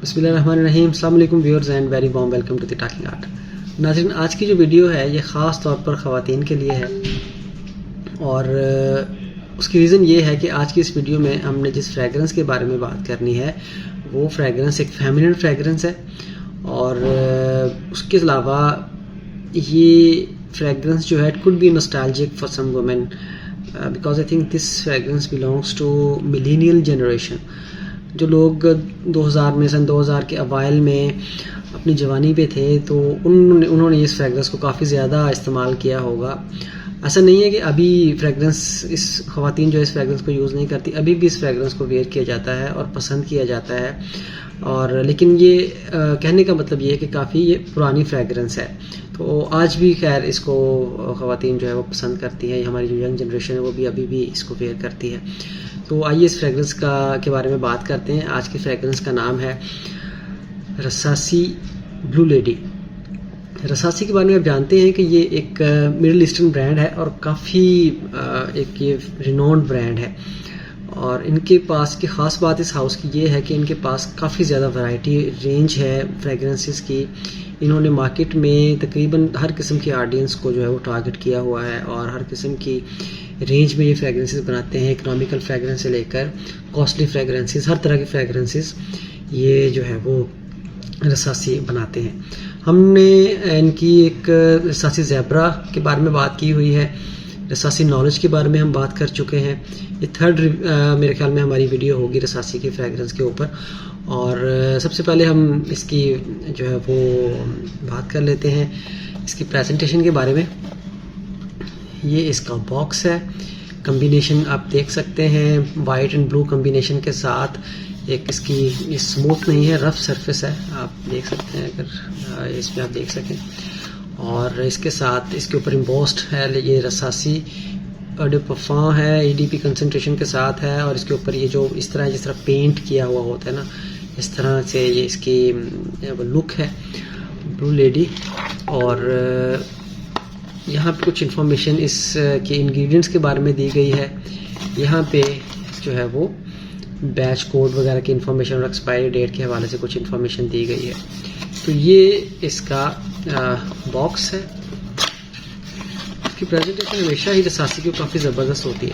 बिस्मिल्लाहिर्रहमानिर्रहीम। अस्सलाम वालेकुम viewers and very warm welcome to the talking art. नाज़रीन, आज की जो वीडियो है ये ख़ास तौर पर ख़वातीन के लिए है और उसकी रीज़न ये है कि आज की इस वीडियो में हमने जिस फ्रेगरेंस के बारे में बात करनी है वो फ्रेगरेंस एक फेमिनिन फ्रेगरेंस है और उसके अलावा ये फ्रेगरेंस जो है it could be nostalgic for some women because I think this fragrance belongs to millennial generation. जो लोग 2000 में सन 2000 के अवाइल में अपनी जवानी पे थे तो उन्होंने इस फ्रेगरेंस को काफ़ी ज़्यादा इस्तेमाल किया होगा। ऐसा नहीं है कि अभी फ्रेगरेंस इस ख़वातीन जो इस फ्रेगरेंस को यूज़ नहीं करती, अभी भी इस फ्रेगरेंस को वेयर किया जाता है और पसंद किया जाता है। और लेकिन ये कहने का मतलब ये है कि काफ़ी ये पुरानी फ्रेगरेंस है, तो आज भी खैर इसको ख़वातीन जो है वो पसंद करती हैं। हमारी जो यंग जनरेशन है वो भी अभी भी इसको वेयर करती है। तो आइए इस फ्रेगरेंस के बारे में बात करते हैं। आज की फ्रेगरेंस का नाम है रसासी ब्लू लेडी। रसासी के बारे में आप जानते हैं कि ये एक मिडिल ईस्टर्न ब्रांड है और काफ़ी एक ये रिनोन्ड ब्रांड है। और इनके पास की ख़ास बात इस हाउस की ये है कि इनके पास काफ़ी ज़्यादा वैरायटी रेंज है फ्रेगरेंसेस की। इन्होंने मार्केट में तकरीबन हर किस्म की ऑडियंस को जो है वो टारगेट किया हुआ है और हर किस्म की रेंज में ये फ्रेगरेंसेस बनाते हैं। इकोनॉमिकल फ्रेगरेंस से लेकर कॉस्टली फ्रेगरेंसेस, हर तरह की फ्रेगरेंसेस ये जो है वो रसासी बनाते हैं। हमने इनकी एक रसासी ज़ेब्रा के बारे में बात की हुई है, रसासी नॉलेज के बारे में हम बात कर चुके हैं। ये थर्ड मेरे ख्याल में हमारी वीडियो होगी रसासी की फ्रेगरेंस के ऊपर। और सबसे पहले हम इसकी जो है वो बात कर लेते हैं इसकी प्रेजेंटेशन के बारे में। ये इसका बॉक्स है, कम्बिनेशन आप देख सकते हैं वाइट एंड ब्लू कम्बिनेशन के साथ। एक इसकी ये स्मूथ नहीं है, रफ सरफेस है, आप देख सकते हैं अगर इसमें आप देख सकें। और इसके साथ इसके ऊपर इम्बोस्ड है ये रसासी डे परफॉर्म है, EDP कंसंट्रेशन के साथ है। और इसके ऊपर ये जो इस तरह पेंट किया हुआ होता है ना, इस तरह से ये इसकी लुक है ब्लू लेडी। और यहाँ पे कुछ इन्फॉर्मेशन इस के इंग्रेडिएंट्स के बारे में दी गई है। यहाँ पे जो है वो बैच कोड वगैरह की इन्फॉर्मेशन और एक्सपायरी डेट के हवाले से कुछ इन्फॉर्मेशन दी गई है। तो ये इसका बॉक्स है। इसकी प्रेजेंटेशन हमेशा ही रसासी की काफ़ी ज़बरदस्त होती है।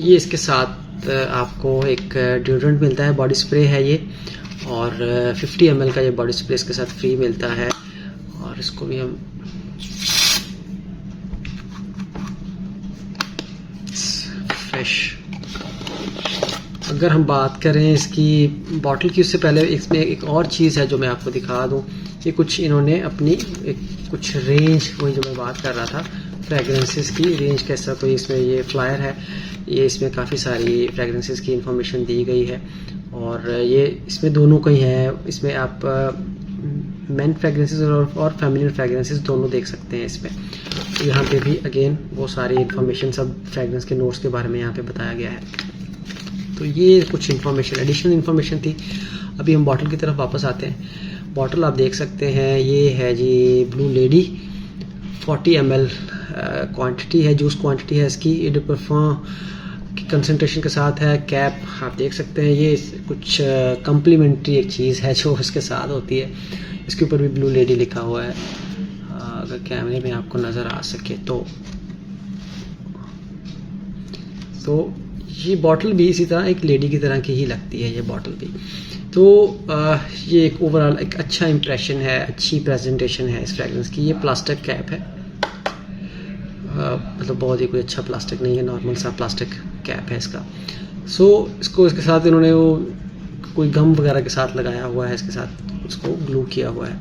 ये इसके साथ आपको एक डिओड्रेंट मिलता है, बॉडी स्प्रे है ये, और 50 ml का ये बॉडी स्प्रे इसके साथ फ्री मिलता है। और इसको भी हम फ्रेश, अगर हम बात करें इसकी बॉटल की, उससे पहले इसमें एक और चीज़ है जो मैं आपको दिखा दूं। ये कुछ इन्होंने अपनी कुछ रेंज, वही जो मैं बात कर रहा था फ्रेगरेंसेस की रेंज कैसा, तो इसमें ये फ्लायर है, ये इसमें काफ़ी सारी फ्रेगरेंसेस की इंफॉर्मेशन दी गई है। और ये इसमें दोनों का ही है, इसमें आप मेन फ्रेगरेंसेस और फेमिनिन फ्रेगरेंसेस दोनों देख सकते हैं इसमें। तो यहाँ पे भी अगेन वो सारी इन्फॉर्मेशन सब फ्रेगरेंस के नोट्स के बारे में यहाँ पे बताया गया है। तो ये कुछ इन्फॉर्मेशन, एडिशनल इन्फॉर्मेशन थी। अभी हम बॉटल की तरफ वापस आते हैं। बॉटल आप देख सकते हैं, ये है जी ब्लू लेडी, 40 ml क्वांटिटी है, जूस क्वांटिटी है इसकी। ये परफॉर्म की कंसंट्रेशन के साथ है। कैप आप देख सकते हैं, ये कुछ कम्प्लीमेंट्री एक चीज़ है जो इसके साथ होती है। इसके ऊपर भी ब्लू लेडी लिखा हुआ है, अगर कैमरे में आपको नज़र आ सके तो ये बॉटल भी इसी तरह एक लेडी की तरह की ही लगती है ये बॉटल भी। तो ये एक ओवरऑल एक अच्छा इम्प्रेशन है, अच्छी प्रेजेंटेशन है इस फ्रेगरेंस की। ये प्लास्टिक कैप है, मतलब बहुत ही कोई अच्छा प्लास्टिक नहीं है, नॉर्मल सा प्लास्टिक कैप है इसका। इसको इसके साथ इन्होंने वो कोई गम वगैरह के साथ लगाया हुआ है, इसके साथ उसको ग्लू किया हुआ है।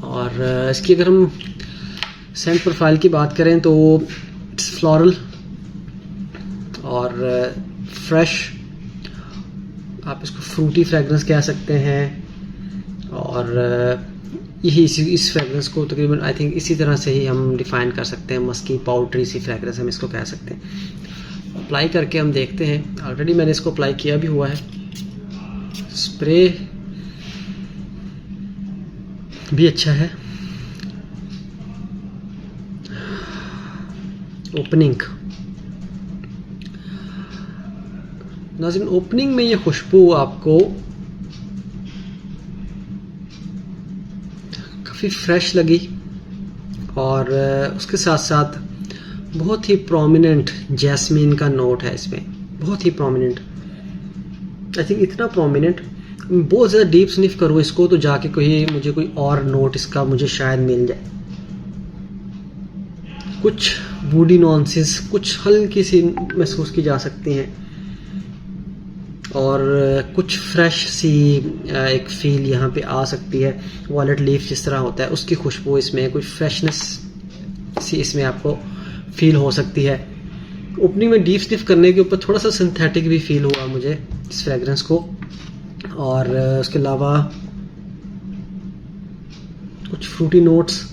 और इसकी अगर हम सेंट प्रोफाइल की बात करें तो इट्स फ्लोरल और फ्रेश, आप इसको फ्रूटी फ्रेगरेंस कह सकते हैं। और यही इस फ्रेगरेंस को तकरीबन आई थिंक इसी तरह से ही हम डिफाइन कर सकते हैं, मस्की पाउडरी सी फ्रेगरेंस हम इसको कह सकते हैं। अप्लाई करके हम देखते हैं, ऑलरेडी मैंने इसको अप्लाई किया भी हुआ है। स्प्रे भी अच्छा है। ओपनिंग, नाज़रीन ओपनिंग में ये खुशबू आपको काफ़ी फ्रेश लगी और उसके साथ साथ बहुत ही प्रोमिनेंट जैस्मीन का नोट है इसमें, बहुत ही प्रोमिनेंट। आई थिंक इतना प्रोमिनेंट, बहुत ज़्यादा डीप स्निफ करूँ इसको तो जाके मुझे कोई और नोट इसका मुझे शायद मिल जाए। कुछ वुडी नॉन्सेस कुछ हल्की सी महसूस की जा सकती हैं और कुछ फ्रेश सी एक फील यहाँ पे आ सकती है। वॉलेट लीफ जिस तरह होता है उसकी खुशबू इसमें, कुछ फ्रेशनेस सी इसमें आपको फील हो सकती है। ओपनिंग में डीप स्निफ करने के ऊपर थोड़ा सा सिंथेटिक भी फील हुआ मुझे इस फ्रेगरेंस को, और उसके अलावा कुछ फ्रूटी नोट्स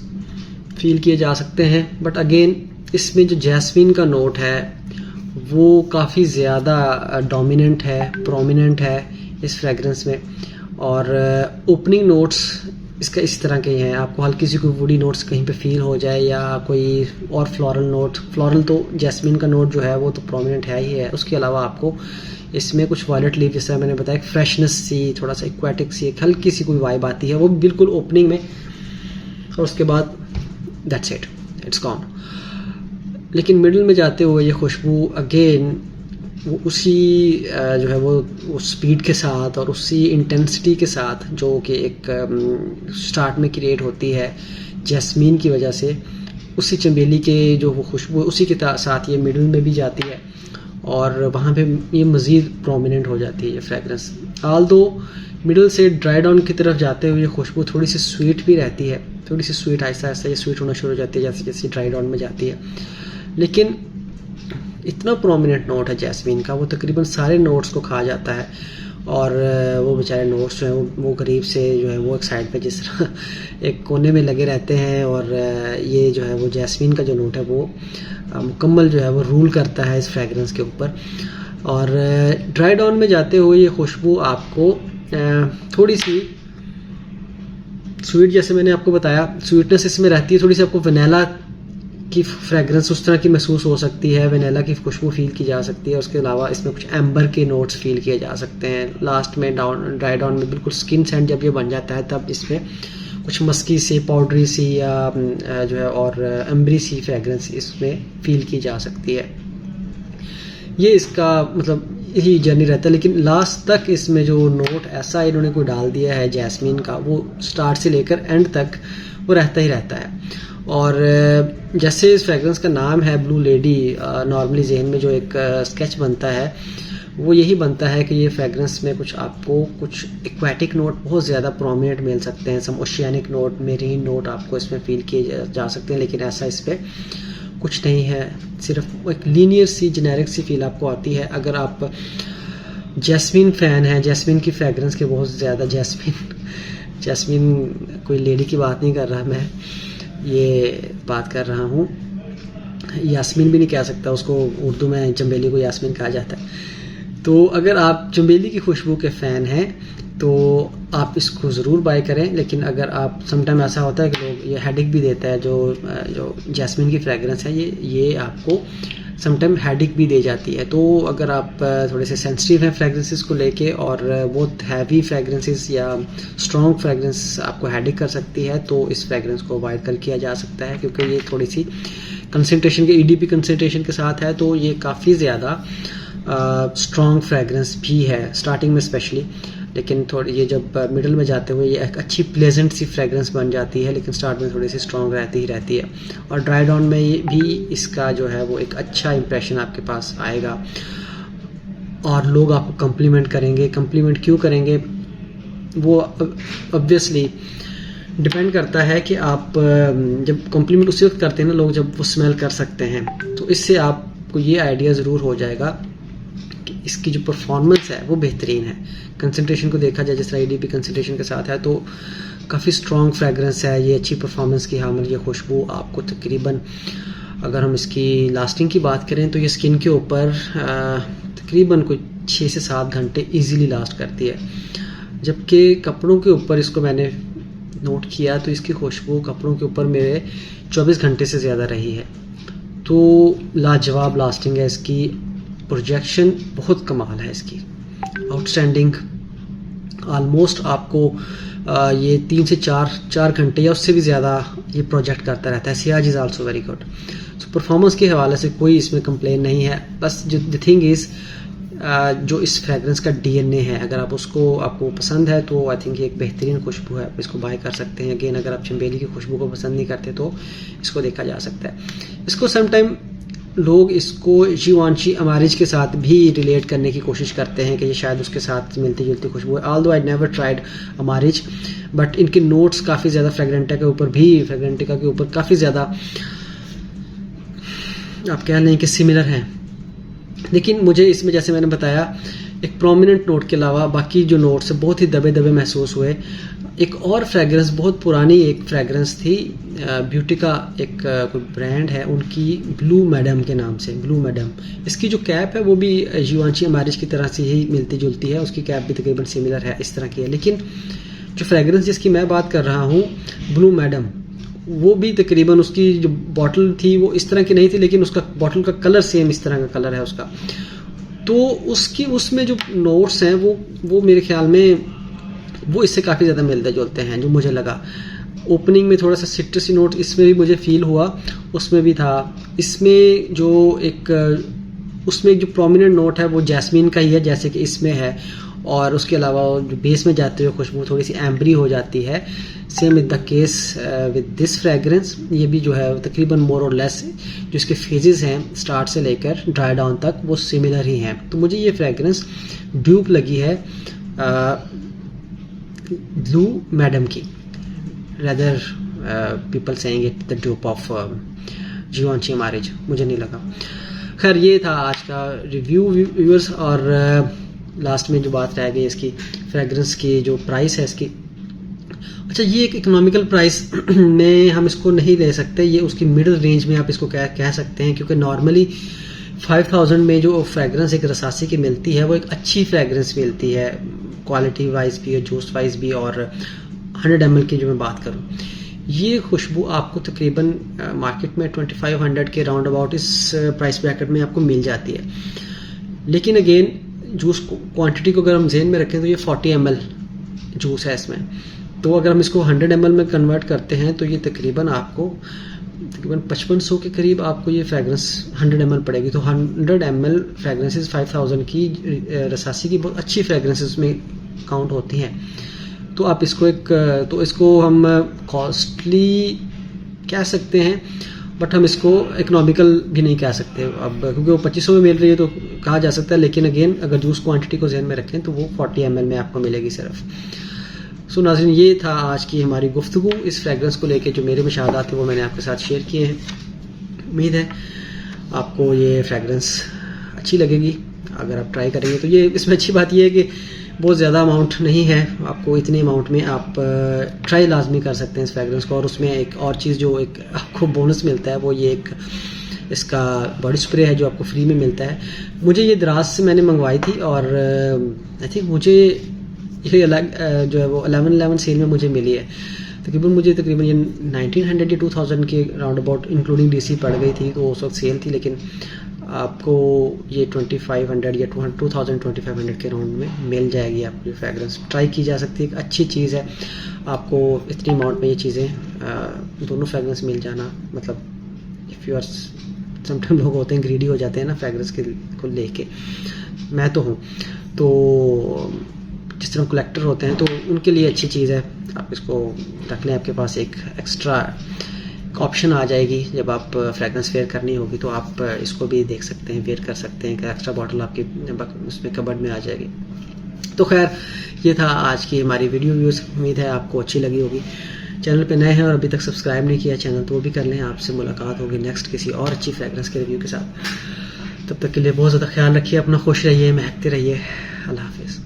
फील किए जा सकते हैं। बट अगेन इसमें जो जैस्मीन का नोट है वो काफ़ी ज़्यादा डोमिनेंट है, प्रोमिनेंट है इस फ्रेगरेंस में। और ओपनिंग नोट्स इसका इस तरह के हैं, आपको हल्की सी कोई वुडी नोट्स कहीं पे फील हो जाए या कोई और फ्लोरल नोट। फ्लोरल तो जैस्मीन का नोट जो है वो तो प्रोमिनेंट है ही है, उसके अलावा आपको इसमें कुछ वॉयलेट लीफ जैसा मैंने बताया, फ्रेशनेस सी, थोड़ा सा एक्वाटिक सी, एक हल्की सी कोई वाइब आती है, वो बिल्कुल ओपनिंग में, और उसके बाद दैट्स इट, इट्स गॉन। लेकिन मिडिल में जाते हुए ये खुशबू अगेन वो उसी जो है वो स्पीड के साथ और उसी इंटेंसिटी के साथ जो कि एक स्टार्ट में क्रिएट होती है जैस्मीन की वजह से, उसी चमेली के जो वो खुशबू उसी के साथ ये मिडिल में भी जाती है और वहाँ पे ये मज़ीद प्रोमिनेंट हो जाती है ये फ्रेगरेंस। आल दो मिडिल से ड्राई डाउन की तरफ जाते हुए ये खुशबू थोड़ी सी स्वीट भी रहती है, थोड़ी सी स्वीट, आहिस्ता आहिस्ता ये स्वीट होना शुरू हो जाती है जैसे जैसे ड्राई डाउन में जाती है। लेकिन इतना प्रोमिनेंट नोट है जैस्मीन का, वो तकरीबन सारे नोट्स को खा जाता है और वो बेचारे नोट्स जो हैं वो करीब से जो है वो एक साइड पे जिस तरह एक कोने में लगे रहते हैं, और ये जो है वो जैस्मीन का जो नोट है वो मुकम्मल जो है वो रूल करता है इस फ्रेगरेंस के ऊपर। और ड्राई डाउन में जाते हुए ये खुशबू आपको थोड़ी सी स्वीट, जैसे मैंने आपको बताया स्वीटनेस इसमें रहती है, थोड़ी सी आपको वनीला की फ्रेगरेंस उस तरह की महसूस हो सकती है, वनीला की खुशबू फील की जा सकती है। उसके अलावा इसमें कुछ एम्बर के नोट्स फील किए जा सकते हैं। लास्ट में ड्राई डाउन में बिल्कुल स्किन सेंट जब ये बन जाता है तब इसमें कुछ मस्की सी, पाउडरी सी या जो है और एम्बरी सी फ्रेगरेंस इसमें फील की जा सकती है। ये इसका मतलब यही जर्नी रहता है। लेकिन लास्ट तक इसमें जो नोट ऐसा इन्होंने कोई डाल दिया है जैस्मीन का, वो स्टार्ट से लेकर एंड तक वो रहता ही रहता है। और जैसे इस फ्रेगरेंस का नाम है ब्लू लेडी, नॉर्मली जहन में जो एक स्केच बनता है वो यही बनता है कि ये फ्रेगरेंस में कुछ आपको कुछ एक्वाटिक नोट बहुत ज़्यादा प्रोमिनेंट मिल सकते हैं, सम ओशियानिक नोट, मेरीन नोट आपको इसमें फील किए जा सकते हैं। लेकिन ऐसा इस पर कुछ नहीं है, सिर्फ एक लीनियर सी जेनेरिक सी फील आपको आती है। अगर आप जैस्मीन फ़ैन हैं, जैस्मीन की फ्रेगरेंस के बहुत ज़्यादा, जैस्मीन कोई लेडी की बात नहीं कर रहा मैं, ये बात कर रहा हूँ, यास्मीन भी नहीं कह सकता उसको, उर्दू में चमेली को यास्मीन कहा जाता है। तो अगर आप चमेली की खुशबू के फ़ैन हैं तो आप इसको ज़रूर बाय करें। लेकिन अगर आप समटाइम ऐसा होता है कि लोग ये हेडेक भी देता है, जो जैस्मीन की फ्रेगरेंस है ये आपको समटाइम हेडेक भी दे जाती है। तो अगर आप थोड़े से सेंसिटिव हैं फ्रेगरेंसेस को लेके और बहुत हैवी फ्रेगरेंसेस या स्ट्रॉन्ग फ्रेगरेंस आपको हेडेक कर सकती है, तो इस फ्रेगरेंस को अवॉइड कर किया जा सकता है, क्योंकि ये थोड़ी सी कंसंट्रेशन के EDP कंसंट्रेशन के साथ है। तो ये काफ़ी ज़्यादा स्ट्रॉन्ग फ्रेगरेंस भी है स्टार्टिंग में स्पेशली, लेकिन थोड़ी ये जब मिडिल में जाते हुए ये एक अच्छी प्लेजेंट सी फ्रेगरेंस बन जाती है, लेकिन स्टार्ट में थोड़ी सी स्ट्रॉन्ग रहती ही रहती है। और ड्राई डाउन में भी इसका जो है वो एक अच्छा इंप्रेशन आपके पास आएगा और लोग आपको कम्प्लीमेंट करेंगे। कम्प्लीमेंट क्यों करेंगे वो ऑब्वियसली डिपेंड करता है कि आप जब कम्प्लीमेंट उसी वक्त करते हैं ना लोग, जब वो स्मेल कर सकते हैं, तो इससे आपको ये आइडिया ज़रूर हो जाएगा कि इसकी जो परफॉर्मेंस है वो बेहतरीन है। कंसंट्रेशन को देखा जाए जिस तरह EDP कंसंट्रेशन के साथ है, तो काफ़ी स्ट्रॉन्ग फ्रेगरेंस है ये, अच्छी परफॉर्मेंस की हामिल ये खुशबू आपको तकरीबन, अगर हम इसकी लास्टिंग की बात करें तो ये स्किन के ऊपर तकरीबन कोई 6 से 7 घंटे ईजीली लास्ट करती है। जबकि कपड़ों के ऊपर इसको मैंने नोट किया तो इसकी खुशबू कपड़ों के ऊपर मेरे 24 घंटे से ज़्यादा रही है। तो लाजवाब लास्टिंग है इसकी, प्रोजेक्शन बहुत कमाल है इसकी, आउटस्टैंडिंग। ऑलमोस्ट आपको ये 3 से 4 घंटे या उससे भी ज़्यादा ये प्रोजेक्ट करता रहता है। Ciaz is also very good. So performance के हवाले से कोई इसमें कंप्लेन नहीं है। बस जो द थिंग इज़ जो इस फ्रेगरेंस का डीएनए है, अगर आप आपको पसंद है तो आई थिंक ये एक बेहतरीन खुशबू है, आप इसको बाय कर सकते हैं। अगेन अगर आप चमेली की खुशबू को पसंद नहीं करते तो इसको देखा जा सकता है। इसको समटाइम लोग इसको जीवांशी अमारिज के साथ भी रिलेट करने की कोशिश करते हैं कि ये शायद उसके साथ मिलती जुलती खुशबू है। Although I never tried Amarige, but इनके नोट्स काफ़ी ज़्यादा फ्रेगरेंटिका के ऊपर काफ़ी ज़्यादा आप कह लें कि सिमिलर हैं। लेकिन मुझे इसमें, जैसे मैंने बताया, एक प्रोमिनेंट नोट के अलावा बाकी जो नोट्स बहुत ही दबे दबे महसूस हुए। एक और फ्रेगरेंस, बहुत पुरानी एक फ्रेगरेंस थी, ब्यूटी का एक कोई ब्रांड है, उनकी ब्लू मैडम के नाम से, ब्लू मैडम। इसकी जो कैप है वो भी जीवांशी अमारिज की तरह से ही मिलती जुलती है, उसकी कैप भी तकरीबन सिमिलर है, इस तरह की है। लेकिन जो फ्रेगरेंस जिसकी मैं बात कर रहा हूँ, ब्लू मैडम, वो भी तकरीबन उसकी जो बॉटल थी वो इस तरह की नहीं थी, लेकिन उसका बॉटल का कलर सेम इस तरह का कलर है उसका। तो उसमें जो नोट्स हैं वो मेरे ख्याल में वो इससे काफ़ी ज़्यादा मिलते जुलते हैं, जो मुझे लगा। ओपनिंग में थोड़ा सा सिट्रसी नोट इसमें भी मुझे फील हुआ, उसमें भी था। इसमें उसमें जो प्रोमिनेंट नोट है वो जैस्मीन का ही है, जैसे कि इसमें है। और उसके अलावा जो बेस में जाते हुए खुशबू थोड़ी सी एम्बरी हो जाती है। Same with the case with this fragrance. ये भी जो है तकरीबन मोर और लेस जो इसके फेजेस हैं स्टार्ट से लेकर ड्राई डाउन तक वो सिमिलर ही हैं। तो मुझे ये फ्रेगरेंस ड्यूप लगी है ब्लू मैडम की, rather people saying it the dupe of Givenchy Amarige, मुझे नहीं लगा। खैर, ये था आज का रिव्यू व्यूअर्स। और लास्ट में जो बात रह गई इसकी फ्रेगरेंस की, जो प्राइस है इसकी, अच्छा, ये एक इकोनॉमिकल प्राइस में हम इसको नहीं ले सकते, ये उसकी मिडिल रेंज में आप इसको कह सकते हैं, क्योंकि नॉर्मली 5000 में जो फ्रेगरेंस एक रसासी की मिलती है वो एक अच्छी फ्रेगरेंस मिलती है, क्वालिटी वाइज भी और जूस वाइज भी। और 100 ml की जो मैं बात करूं, ये खुशबू आपको तकरीबन मार्केट में 2500 के राउंड अबाउट इस प्राइस ब्रैकेट में आपको मिल जाती है। लेकिन अगेन जूस क्वांटिटी को अगर हम ज़हन में रखें तो ये 40 ml जूस है इसमें। तो अगर हम इसको 100 ml में कन्वर्ट करते हैं तो ये तकरीबन 5500 के करीब आपको ये फ्रेगरेंस 100 ml पड़ेगी। तो 100 ml फ्रेगरेंसेस 5000 की रसासी की बहुत अच्छी फ्रेगरेंसेस में काउंट होती हैं। तो आप इसको हम कॉस्टली कह सकते हैं, बट हम इसको इकोनॉमिकल भी नहीं कह सकते अब, क्योंकि वो 2500 में मिल रही है तो कहा जा सकता है। लेकिन अगेन अगर जूस क्वांटिटी को ज़हन में रखें तो वो 40 ml में आपको मिलेगी सिर्फ। सो नाज़रीन, ये था आज की हमारी गुफ्तगू इस फ्रेगरेंस को लेके। जो मेरे मुशाहदात थे वो मैंने आपके साथ शेयर किए हैं। उम्मीद है आपको ये फ्रेगरेंस अच्छी लगेगी अगर आप ट्राई करेंगे तो। ये इसमें अच्छी बात ये है कि बहुत ज़्यादा अमाउंट नहीं है, आपको इतने अमाउंट में आप ट्राई लाजमी कर सकते हैं इस फ्रेगरेंस को। और उसमें एक और चीज़ जो एक आपको बोनस मिलता है वो ये एक इसका बॉडी स्प्रे है जो आपको फ्री में मिलता है। मुझे ये दराज से मैंने मंगवाई थी और आई थिंक मुझे ये अलग जो है वो 1111 सेल में मुझे मिली है। मुझे तकरीबन ये 1900 या 2000 के राउंड अबाउट इंक्लूडिंग डीसी पड़ गई थी, तो उस वक्त सेल थी। लेकिन आपको ये 2500 या 2500 के राउंड में मिल जाएगी। आपको फ्रेगरेंस ट्राई की जा सकती है, एक अच्छी चीज़ है। आपको इतनी अमाउंट में ये चीज़ें दोनों फ्रेगरेंस मिल जाना, मतलब इफ़ यू आर समटाइम लोग होते हैं ग्रीडी हो जाते हैं ना फ्रेगरेंस को लेके, मैं तो हूँ। तो जिस तरह कलेक्टर होते हैं तो उनके लिए अच्छी चीज़ है। आप इसको रख लें, आपके पास एक एक्स्ट्रा ऑप्शन आ जाएगी जब आप फ्रेगरेंस फेयर करनी होगी तो आप इसको भी देख सकते हैं, वेयर कर सकते हैं कि एक्स्ट्रा बॉटल आपकी उसमें कबर्ड में आ जाएगी। तो खैर, ये था आज की हमारी वीडियो व्यूज़। उम्मीद है आपको अच्छी लगी होगी। चैनल पे नए हैं और अभी तक सब्सक्राइब नहीं किया चैनल तो वो भी कर लें। आपसे मुलाकात होगी नेक्स्ट किसी और अच्छी फ्रेगरेंस के रिव्यू के साथ। तब तक के लिए बहुत ज़्यादा ख्याल रखिए अपना, खुश रहिए, महकते रहिए। अल्लाह हाफिज़।